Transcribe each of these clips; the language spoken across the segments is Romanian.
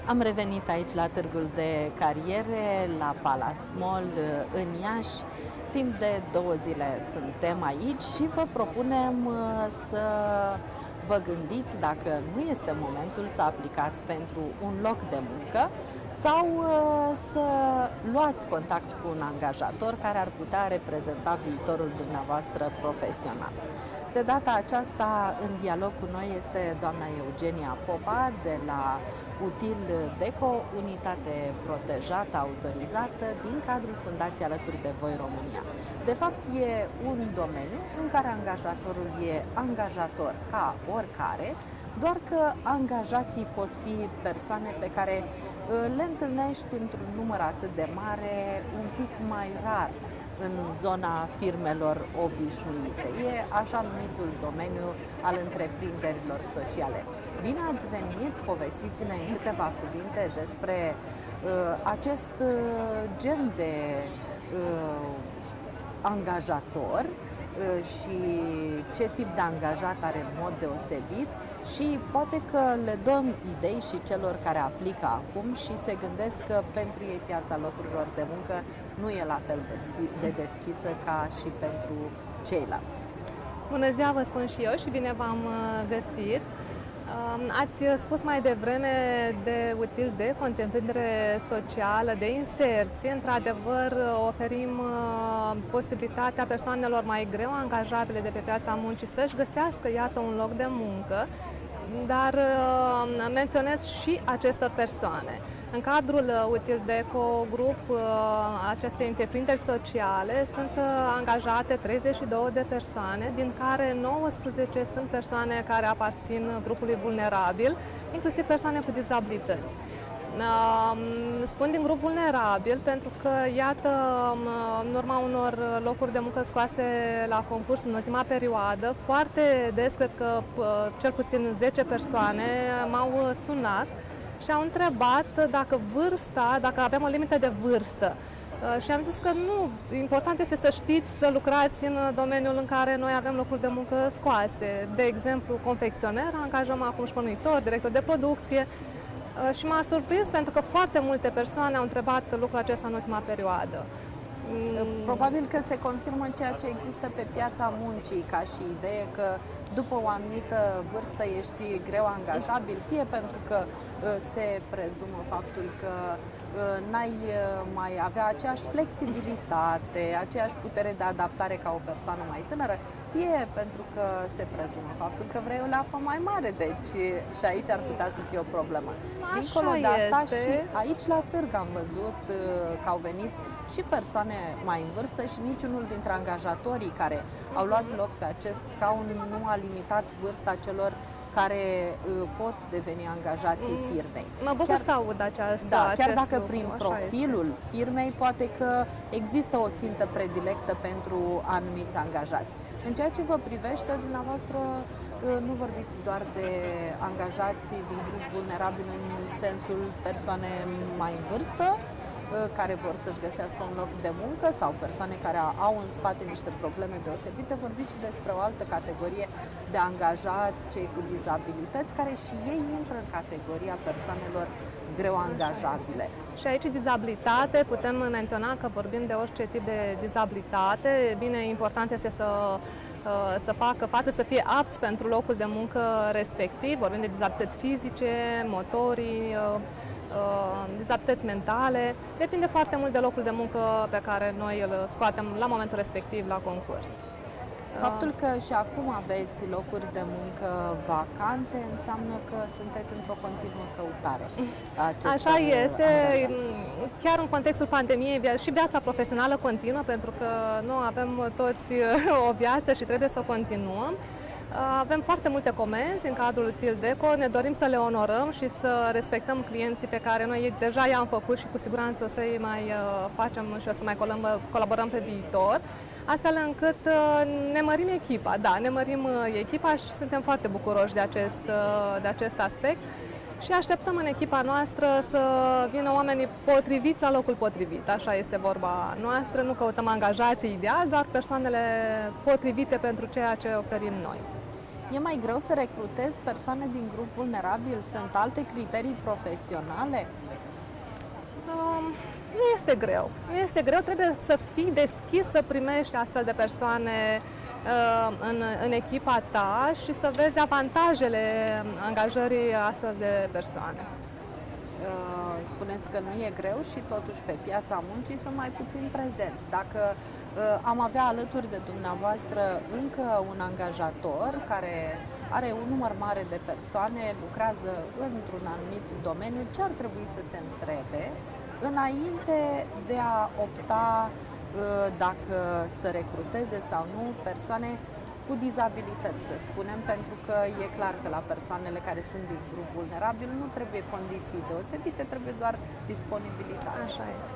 Am revenit aici la Târgul de Cariere, la Palace Mall, în Iași. Timp de 2 zile suntem aici și vă propunem să vă gândiți dacă nu este momentul să aplicați pentru un loc de muncă sau să luați contact cu un angajator care ar putea reprezenta viitorul dumneavoastră profesional. De data aceasta, în dialog cu noi este doamna Eugenia Popa de la Util Deco, unitate protejată, autorizată din cadrul Fundației Alături de Voi România. De fapt, e un domeniu în care angajatorul e angajator ca oricare, doar că angajații pot fi persoane pe care le întâlnești într-un număr atât de mare, un pic mai rar în zona firmelor obișnuite. E așa numitul domeniu al întreprinderilor sociale. Bine ați venit, povestiți-ne în câteva cuvinte despre acest gen de angajator și ce tip de angajat are în mod deosebit și poate că le dăm idei și celor care aplică acum și se gândesc că pentru ei piața locurilor de muncă nu e la fel de deschisă ca și pentru ceilalți. Bună ziua, vă spun și eu și bine v-am găsit. Ați spus mai devreme de Util Deco, întreprindere socială de inserție. Într-adevăr, oferim posibilitatea persoanelor mai greu angajabile de pe piața muncii să-și găsească, iată, un loc de muncă, dar menționez și acestor persoane. În cadrul Util Deco Group, aceste întreprinderi sociale, sunt angajate 32 de persoane, din care 19 sunt persoane care aparțin grupului vulnerabil, inclusiv persoane cu dizabilități. Spun din grup vulnerabil pentru că, iată, în urma unor locuri de muncă scoase la concurs în ultima perioadă, foarte des, cred că cel puțin 10 persoane m-au sunat și au întrebat dacă avem o limită de vârstă. Și am zis că nu, important este să știți să lucrați în domeniul în care noi avem locuri de muncă scoase. De exemplu, confecționer, angajăm acum șpănuitor, director de producție. Și m-a surprins pentru că foarte multe persoane au întrebat lucrul acesta în ultima perioadă. Probabil că se confirmă ceea ce există pe piața muncii ca și idee că după o anumită vârstă ești greu angajabil, fie pentru că se prezumă faptul că n-ai mai avea aceeași flexibilitate, aceeași putere de adaptare ca o persoană mai tânără, fie pentru că se prezumă faptul că vrei o leafă mai mare, deci și aici ar putea să fie o problemă. Dincolo de asta, și aici la târg am văzut că au venit și persoane mai în vârstă și niciunul dintre angajatorii care au luat loc pe acest scaun nu a limitat vârsta celor care pot deveni angajații firmei. Mă bucur să aud aceasta. Da, chiar dacă prin profilul firmei poate că există o țintă predilectă pentru anumiți angajați. În ceea ce vă privește, dumneavoastră nu vorbiți doar de angajații din grup vulnerabil în sensul persoane mai în vârstă, care vor să-și găsească un loc de muncă sau persoane care au în spate niște probleme deosebite, vorbiți și despre o altă categorie de angajați, cei cu dizabilități, care și ei intră în categoria persoanelor greu angajabile. Și aici dizabilitate, putem menționa că vorbim de orice tip de dizabilitate. Bine, important este să facă față, să fie apți pentru locul de muncă respectiv. Vorbim de dizabilități fizice, motorii, dizabilități mentale. Depinde foarte mult de locul de muncă pe care noi îl scoatem la momentul respectiv la concurs. Faptul că și acum aveți locuri de muncă vacante înseamnă că sunteți într-o continuă căutare. Așa este, chiar în contextul pandemiei și viața profesională continuă, pentru că nu avem toți o viață și trebuie să o continuăm. Avem foarte multe comenzi în cadrul Util Deco, ne dorim să le onorăm și să respectăm clienții pe care noi deja i-am făcut și cu siguranță o să-i mai facem și o să mai colaborăm pe viitor, astfel încât ne mărim echipa. Da, ne mărim echipa și suntem foarte bucuroși de acest aspect și așteptăm în echipa noastră să vină oamenii potriviți la locul potrivit. Așa este vorba noastră, nu căutăm angajații ideali, doar persoanele potrivite pentru ceea ce oferim noi. E mai greu să recrutezi persoane din grup vulnerabil? Sunt alte criterii profesionale? Nu este greu. Nu este greu, trebuie să fii deschis să primești astfel de persoane în echipa ta și să vezi avantajele angajării astfel de persoane. Spuneți că nu e greu și totuși pe piața muncii sunt mai puțin prezenți. Dacă am avea alături de dumneavoastră încă un angajator care are un număr mare de persoane, lucrează într-un anumit domeniu, ce ar trebui să se întrebe înainte de a opta dacă să recruteze sau nu persoane cu dizabilități, să spunem, pentru că e clar că la persoanele care sunt din grup vulnerabil nu trebuie condiții deosebite, trebuie doar disponibilitate. Așa este.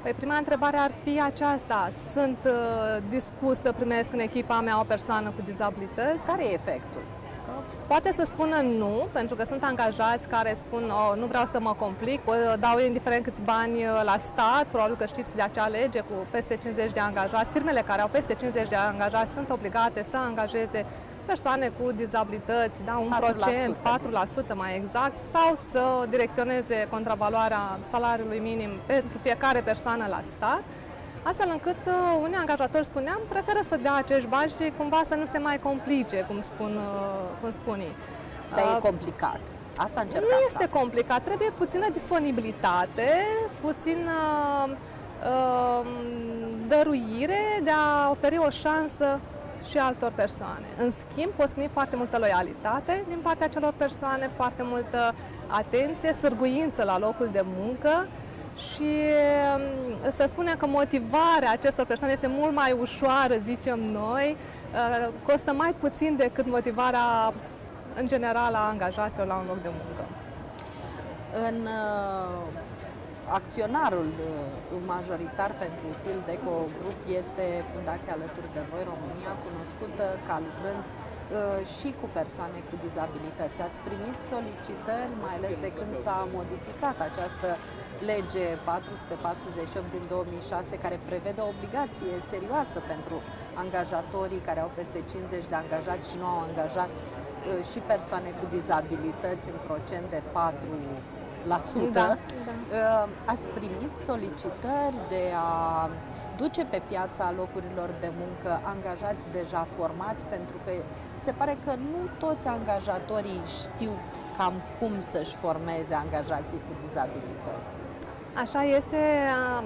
Păi prima întrebare ar fi aceasta. Sunt dispus să primesc în echipa mea o persoană cu dizabilități? Care e efectul? Poate să spună nu, pentru că sunt angajați care spun nu vreau să mă complic, dau indiferent câți bani la stat, probabil că știți de acea lege cu peste 50 de angajați. Firmele care au peste 50 de angajați sunt obligate să angajeze persoane cu dizabilități, da, 1%, 4% mai exact, sau să direcționeze contravaloarea salariului minim pentru fiecare persoană la stat. Astfel încât unii angajatori, spuneam, preferă să dea acești bani și cumva să nu se mai complice, cum spun ei. Dar e complicat. Asta încercam. Nu este complicat, trebuie puțină disponibilitate, puțină dăruire de a oferi o șansă și altor persoane. În schimb, poți primi foarte multă loialitate din partea celor persoane, foarte multă atenție, sârguință la locul de muncă, și să spunem că motivarea acestor persoane este mult mai ușoară, zicem noi, costă mai puțin decât motivarea în general a angajaților la un loc de muncă. În acționarul majoritar pentru Utildeco Group este Fundația Alături de Voi România, cunoscută ca lucrând și cu persoane cu dizabilități. Ați primit solicitări, mai ales de când s-a modificat această lege 448 din 2006, care prevede o obligație serioasă pentru angajatorii care au peste 50 de angajați și nu au angajat și persoane cu dizabilități în procent de 4%. Da. Ați primit solicitări de a duce pe piața locurilor de muncă angajați deja formați, pentru că se pare că nu toți angajatorii știu cam cum să-și formeze angajații cu dizabilități. Așa este,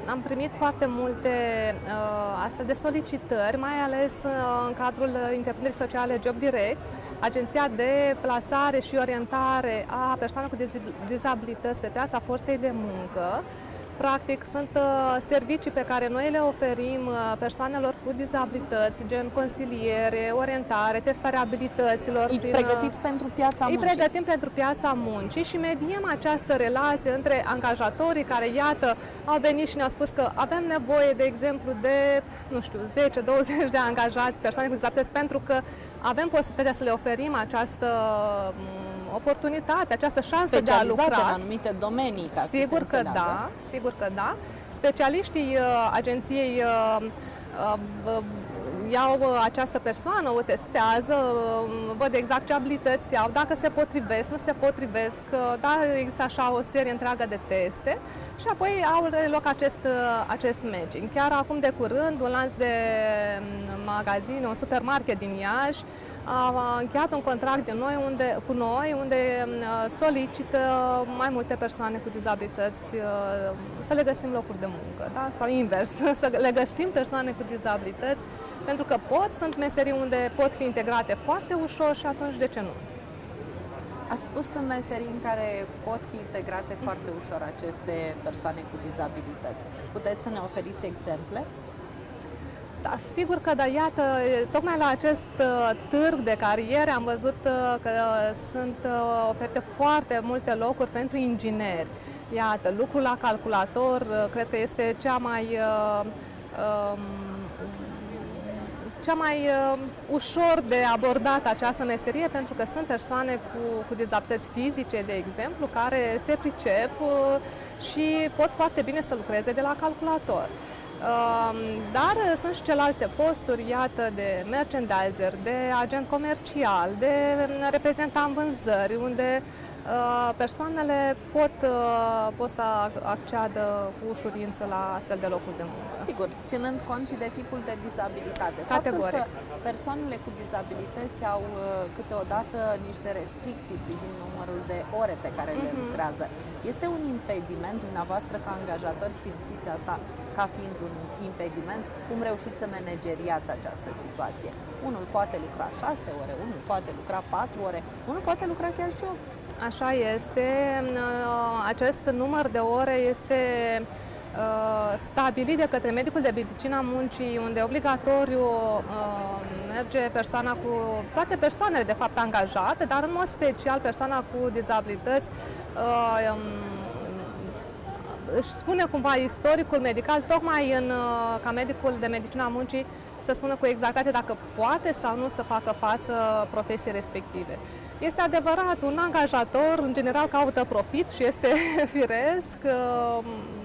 am primit foarte multe astfel de solicitări, mai ales în cadrul întreprinderii sociale Job Direct, agenția de plasare și orientare a persoanelor cu dizabilități pe piața forței de muncă. Practic, sunt servicii pe care noi le oferim persoanelor cu dizabilități, gen consiliere, orientare, testarea abilităților. Îi pregătiți pentru piața muncii. Îi pregătim pentru piața muncii și mediem această relație între angajatorii care, iată, au venit și ne-au spus că avem nevoie, de exemplu, de, 10-20 de angajați, persoane cu dizabilități, pentru că avem posibilitatea să le oferim această oportunitate, această șansă de a lucra. Specializate în anumite domenii, ca sigur să se că da, sigur că da. Specialiștii agenției iau această persoană, o testează, văd exact ce abilități au, dacă se potrivesc, nu se potrivesc, da, există așa o serie întreagă de teste și apoi au loc acest matching. Chiar acum de curând, un lanț de magazine, un supermarket din Iași, a încheiat un contract cu noi unde solicită mai multe persoane cu dizabilități să le găsim locuri de muncă, da? Sau invers, să le găsim persoane cu dizabilități, pentru că sunt meserii unde pot fi integrate foarte ușor și atunci de ce nu? Ați spus în meserii în care pot fi integrate foarte ușor aceste persoane cu dizabilități. Puteți să ne oferiți exemple? Da, sigur că da, iată, tocmai la acest târg de cariere am văzut că sunt oferite foarte multe locuri pentru ingineri. Iată, lucrul la calculator cred că este cea mai ușor de abordat această meserie, pentru că sunt persoane cu dizabilități fizice, de exemplu, care se pricep și pot foarte bine să lucreze de la calculator. Dar sunt și celelalte posturi, iată, de merchandiser, de agent comercial, de reprezentant vânzări, unde persoanele pot să acceadă cu ușurință la astfel de locuri de muncă. Sigur, ținând cont și de tipul de dizabilitate. Categoric. Faptul că persoanele cu dizabilități au câteodată niște restricții privind numărul de ore pe care le lucrează. Este un impediment, dumneavoastră ca angajator simțiți asta ca fiind un impediment? Cum reușiți să manageriați această situație? Unul poate lucra 6 ore, unul poate lucra 4 ore, unul poate lucra chiar și 8. Așa este. Acest număr de ore este stabilit de către medicul de medicină a muncii, unde obligatoriu merge persoana cu toate persoanele de fapt angajate, dar în mod special persoana cu dizabilități își spune cumva istoricul medical, tocmai ca medicul de medicină a muncii să spună cu exactitate dacă poate sau nu să facă față profesiei respective. Este adevărat, un angajator în general caută profit și este firesc.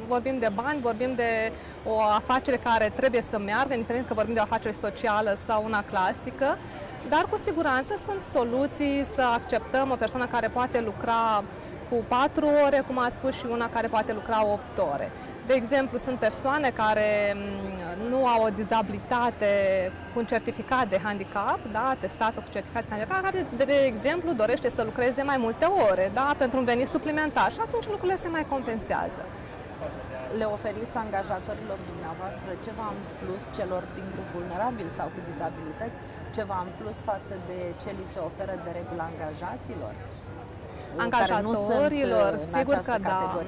Vorbim de bani, vorbim de o afacere care trebuie să meargă, indiferent că vorbim de o afacere socială sau una clasică, dar cu siguranță sunt soluții să acceptăm o persoană care poate lucra cu 4 ore, cum ați spus, și una care poate lucra 8 ore. De exemplu, sunt persoane care nu au o dizabilitate cu un certificat de handicap, da, atestată cu certificat de handicap, care, de exemplu, dorește să lucreze mai multe ore, da, pentru un venit suplimentar și atunci lucrurile se mai compensează. Le oferiți angajatorilor dumneavoastră ceva în plus celor din grup vulnerabil sau cu dizabilități, ceva în plus față de ce li se oferă de regulă angajaților? Angajatorilor, sigur că da.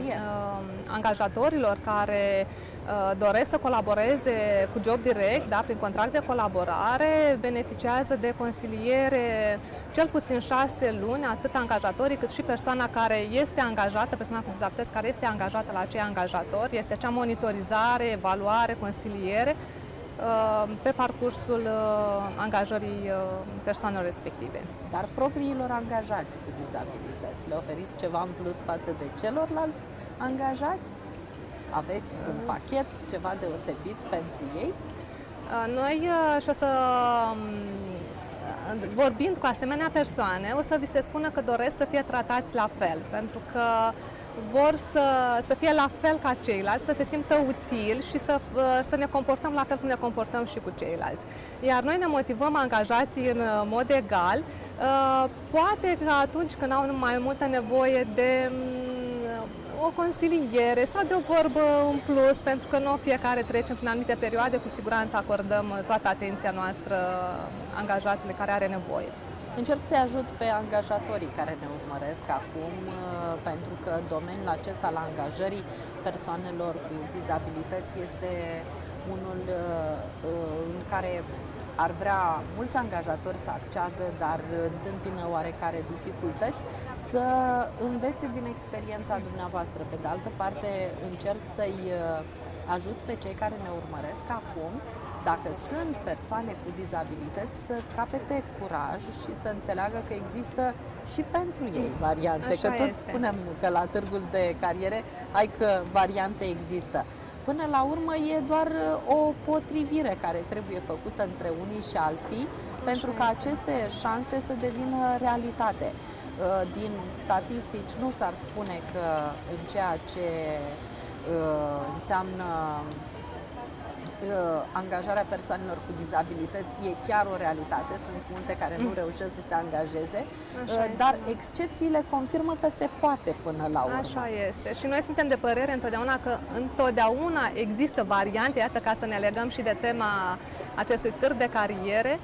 Angajatorilor care doresc să colaboreze cu job direct, da, prin contract de colaborare, beneficiază de consiliere cel puțin 6 luni, atât angajatorii cât și persoana care este angajată, persoana cu dizabilități care este angajată la acei angajatori. Este acea monitorizare, evaluare, consiliere pe parcursul angajării persoanelor respective. Dar propriilor angajați cu dizabilități, le oferiți ceva în plus față de celorlalți angajați? Aveți un pachet, ceva deosebit pentru ei? Noi, și o să vorbind cu asemenea persoane, o să vi se spună că doresc să fie tratați la fel, pentru că vor să fie la fel ca ceilalți, să se simtă util și să ne comportăm la fel cum ne comportăm și cu ceilalți. Iar noi ne motivăm angajații în mod egal, poate că atunci când au mai multă nevoie de o consiliere sau de o vorbă în plus, pentru că nu fiecare trecem prin anumite perioade, cu siguranță acordăm toată atenția noastră angajatului care are nevoie. Încerc să-i ajut pe angajatorii care ne urmăresc acum, pentru că domeniul acesta al angajării persoanelor cu dizabilități este unul în care ar vrea mulți angajatori să acceadă, dar întâmpină oarecare dificultăți, să învețe din experiența dumneavoastră. Pe de altă parte, încerc să-i ajut pe cei care ne urmăresc acum, dacă sunt persoane cu dizabilități, să capete curaj și să înțeleagă că există și pentru ei variante. Așa că tot spunem că la târgul de cariere, hai că variante există. Până la urmă e doar o potrivire care trebuie făcută între unii și alții, pentru ca aceste șanse să devină realitate. Din statistici nu s-ar spune că în ceea ce înseamnă angajarea persoanelor cu dizabilități e chiar o realitate. Sunt multe care nu reușesc să se angajeze, dar excepțiile confirmă că se poate până la urmă. Așa este. Și noi suntem de părere întotdeauna că întotdeauna există variante, iată, ca să ne legăm și de tema acestui târg de cariere.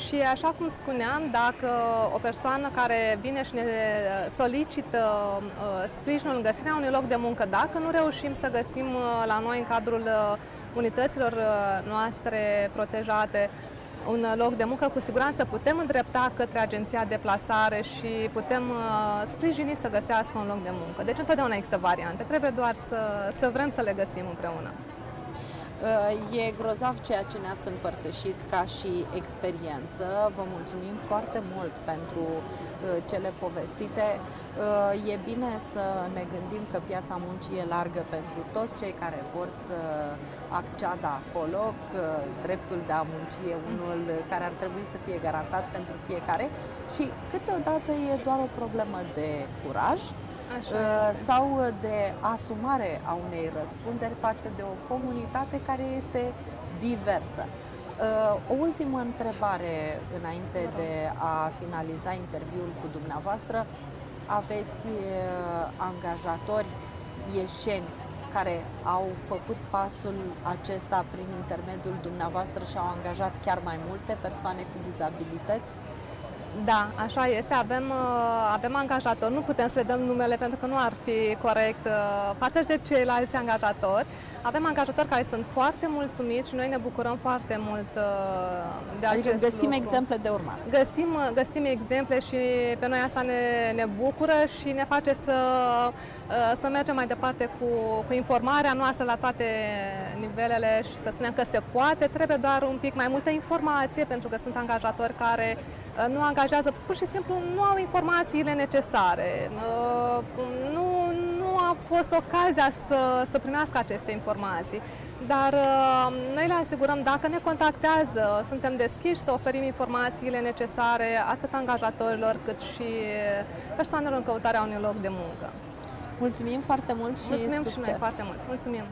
Și așa cum spuneam, dacă o persoană care vine și ne solicită sprijinul în găsirea unui loc de muncă, dacă nu reușim să găsim la noi în cadrul unităților noastre protejate un loc de muncă, cu siguranță putem îndrepta către agenția de plasare și putem sprijini să găsească un loc de muncă. Deci întotdeauna există variante, trebuie doar să vrem să le găsim împreună. E grozav ceea ce ne-ați împărtășit ca și experiență. Vă mulțumim foarte mult pentru cele povestite. E bine să ne gândim că piața muncii e largă pentru toți cei care vor să acceadă acolo, că dreptul de a munci e unul care ar trebui să fie garantat pentru fiecare și câteodată e doar o problemă de curaj sau de asumare a unei răspunderi față de o comunitate care este diversă. O ultimă întrebare înainte de a finaliza interviul cu dumneavoastră. Aveți angajatori ieșeni care au făcut pasul acesta prin intermediul dumneavoastră și au angajat chiar mai multe persoane cu dizabilități? Da, așa este. Avem angajatori, nu putem să le dăm numele pentru că nu ar fi corect față de ceilalți angajatori. Avem angajatori care sunt foarte mulțumiți și noi ne bucurăm foarte mult de acest Adică găsim lucru. exemple de urmat. Găsim exemple și pe noi asta ne bucură și ne face să mergem mai departe cu informarea noastră la toate nivelele și să spunem că se poate. Trebuie doar un pic mai multă informație, pentru că sunt angajatori care nu angajează, pur și simplu nu au informațiile necesare. Nu a fost ocazia să primească aceste informații. Dar noi le asigurăm, dacă ne contactează, suntem deschiși să oferim informațiile necesare atât angajatorilor cât și persoanelor în căutarea unui loc de muncă. Mulțumim foarte mult și Mulțumim succes! și noi foarte mult! Mulțumim!